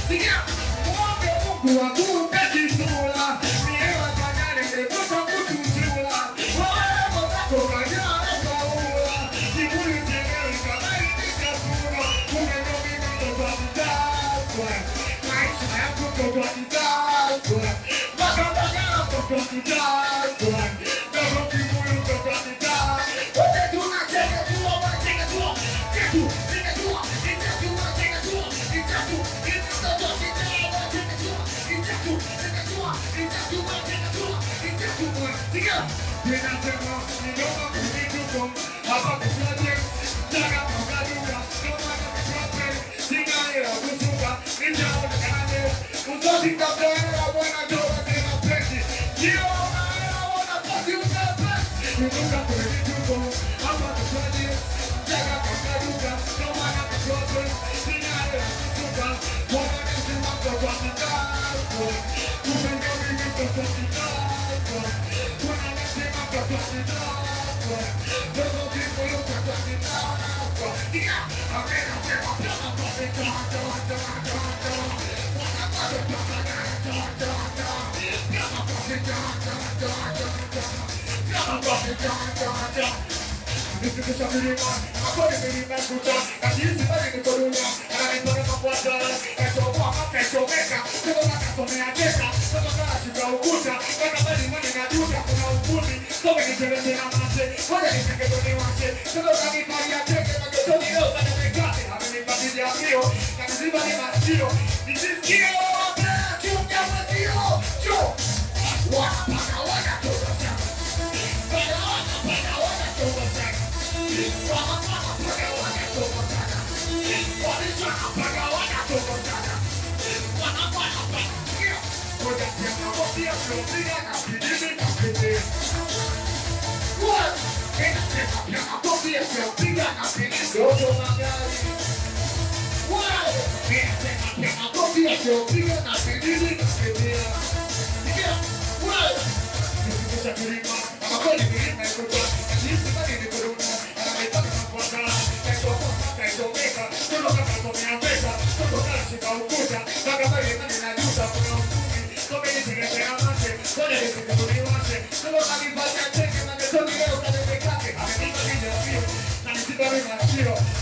Sikia, mwombe Mungu akupe kisura. Miewa kanyale ngekosa kutuchula. Wewe motako kanyale kaula. Kibuli chenyewe kamari nikasura. Kumeno mimi mtoto akitakwa. Maisha yako mtoto akitakwa. Makambagala mtoto akitakwa. Ndogo kibuyu mtoto akitakwa. Wote tunacheka tuwa, wacheka tuwa. Chetu, cheka tuwa. Cheka tuwa, cheka tuwa. Cheka tuwa. Thank you.